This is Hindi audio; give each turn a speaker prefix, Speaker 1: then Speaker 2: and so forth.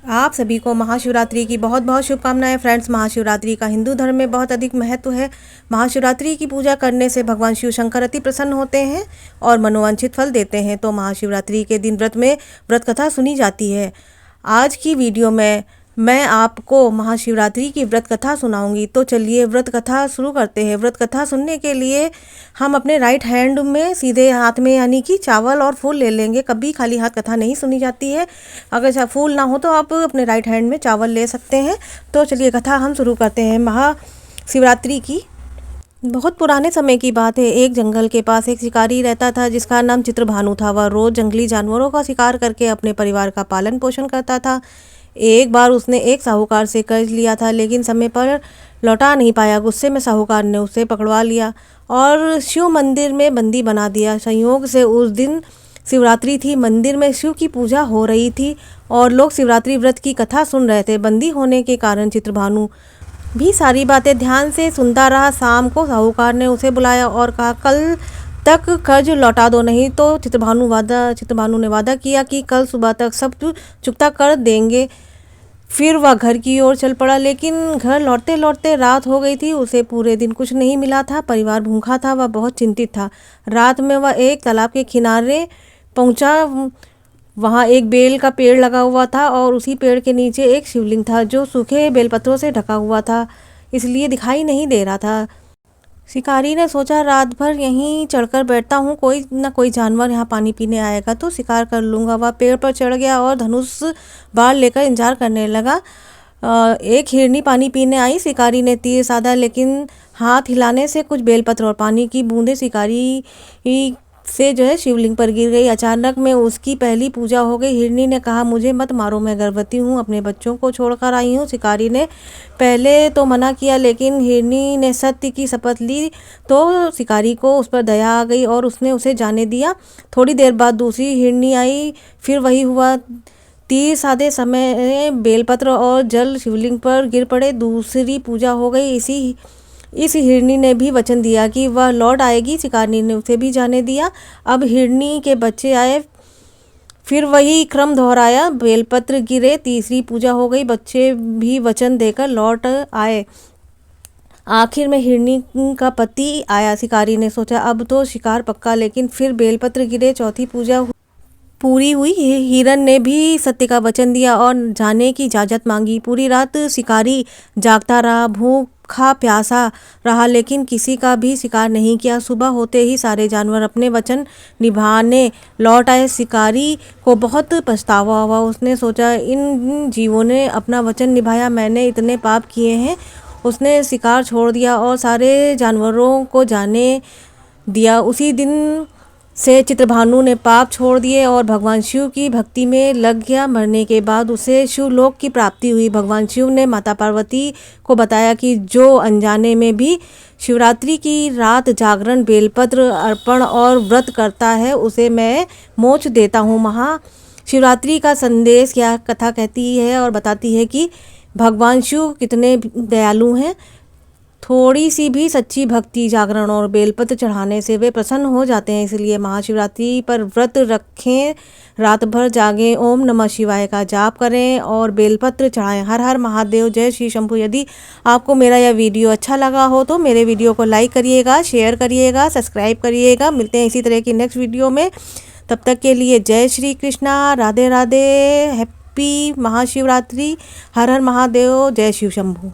Speaker 1: आप सभी को महाशिवरात्रि की बहुत बहुत शुभकामनाएं फ्रेंड्स। महाशिवरात्रि का हिंदू धर्म में बहुत अधिक महत्व है। महाशिवरात्रि की पूजा करने से भगवान शिव शंकर अति प्रसन्न होते हैं और मनोवांछित फल देते हैं। तो महाशिवरात्रि के दिन व्रत में व्रत कथा सुनी जाती है। आज की वीडियो में मैं आपको महाशिवरात्रि की व्रत कथा सुनाऊंगी। तो चलिए व्रत कथा शुरू करते हैं। व्रत कथा सुनने के लिए हम अपने राइट हैंड में सीधे हाथ में यानी कि चावल और फूल ले लेंगे। कभी खाली हाथ कथा नहीं सुनी जाती है। अगर फूल ना हो तो आप अपने राइट हैंड में चावल ले सकते हैं। तो चलिए कथा हम शुरू करते हैं। महाशिवरात्रि की बहुत पुराने समय की बात है। एक जंगल के पास एक शिकारी रहता था जिसका नाम चित्रभानु था। वह रोज जंगली जानवरों का शिकार करके अपने परिवार का पालन पोषण करता था। एक बार उसने एक साहूकार से कर्ज लिया था लेकिन समय पर लौटा नहीं पाया। गुस्से में साहूकार ने उसे पकड़वा लिया और शिव मंदिर में बंदी बना दिया। संयोग से उस दिन शिवरात्रि थी। मंदिर में शिव की पूजा हो रही थी और लोग शिवरात्रि व्रत की कथा सुन रहे थे। बंदी होने के कारण चित्रभानु भी सारी बातें ध्यान से सुनता रहा। शाम को साहूकार ने उसे बुलाया और कहा, कल तक कर्ज लौटा दो, नहीं तो चित्रभानु ने वादा किया कि कल सुबह तक सब चुकता कर देंगे। फिर वह घर की ओर चल पड़ा लेकिन घर लौटते लौटते रात हो गई थी। उसे पूरे दिन कुछ नहीं मिला था। परिवार भूखा था। वह बहुत चिंतित था। रात में वह एक तालाब के किनारे पहुंचा। वहां एक बेल का पेड़ लगा हुआ था और उसी पेड़ के नीचे एक शिवलिंग था जो सूखे बेलपत्रों से ढका हुआ था, इसलिए दिखाई नहीं दे रहा था। शिकारी ने सोचा, रात भर यहीं चढ़कर बैठता हूँ, कोई ना कोई जानवर यहाँ पानी पीने आएगा तो शिकार कर लूँगा। वह पेड़ पर चढ़ गया और धनुष बाण लेकर इंतजार करने लगा। एक हिरनी पानी पीने आई। शिकारी ने तीर साधा लेकिन हाथ हिलाने से कुछ बेलपत्र और पानी की बूंदें शिकारी से शिवलिंग पर गिर गई। अचानक में उसकी पहली पूजा हो गई। हिरनी ने कहा, मुझे मत मारो, मैं गर्भवती हूँ, अपने बच्चों को छोड़कर आई हूँ। शिकारी ने पहले तो मना किया लेकिन हिरनी ने सत्य की शपथ ली तो शिकारी को उस पर दया आ गई और उसने उसे जाने दिया। थोड़ी देर बाद दूसरी हिरनी आई। फिर वही हुआ। तीर साधे समय बेलपत्र और जल शिवलिंग पर गिर पड़े। दूसरी पूजा हो गई। इस हिरनी ने भी वचन दिया कि वह लौट आएगी। शिकारी ने उसे भी जाने दिया। अब हिरनी के बच्चे आए। फिर वही क्रम दोहराया। बेलपत्र गिरे। तीसरी पूजा हो गई। बच्चे भी वचन देकर लौट आए। आखिर में हिरनी का पति आया। शिकारी ने सोचा, अब तो शिकार पक्का, लेकिन फिर बेलपत्र गिरे। चौथी पूजा पूरी हुई। हिरन ने भी सत्य का वचन दिया और जाने की इजाज़त मांगी। पूरी रात शिकारी जागता रहा, भूखा प्यासा रहा लेकिन किसी का भी शिकार नहीं किया। सुबह होते ही सारे जानवर अपने वचन निभाने लौट आए। शिकारी को बहुत पछतावा हुआ। उसने सोचा, इन जीवों ने अपना वचन निभाया, मैंने इतने पाप किए हैं। उसने शिकार छोड़ दिया और सारे जानवरों को जाने दिया। उसी दिन से चित्रभानु ने पाप छोड़ दिए और भगवान शिव की भक्ति में लग गया। मरने के बाद उसे शिवलोक की प्राप्ति हुई। भगवान शिव ने माता पार्वती को बताया कि जो अनजाने में भी शिवरात्रि की रात जागरण, बेलपत्र अर्पण और व्रत करता है उसे मैं मोक्ष देता हूँ। महाशिवरात्रि का संदेश क्या कथा कहती है और बताती है कि भगवान शिव कितने दयालु हैं। थोड़ी सी भी सच्ची भक्ति, जागरण और बेलपत्र चढ़ाने से वे प्रसन्न हो जाते हैं। इसलिए महाशिवरात्रि पर व्रत रखें, रात भर जागें, ओम नमः शिवाय का जाप करें और बेलपत्र चढ़ाएं। हर हर महादेव, जय श्री शंभू। यदि आपको मेरा यह वीडियो अच्छा लगा हो तो मेरे वीडियो को लाइक करिएगा, शेयर करिएगा, सब्सक्राइब करिएगा। मिलते हैं इसी तरह की नेक्स्ट वीडियो में। तब तक के लिए जय श्री कृष्णा, राधे राधे, हैप्पी महाशिवरात्रि, हर हर महादेव, जय शिव शंभू।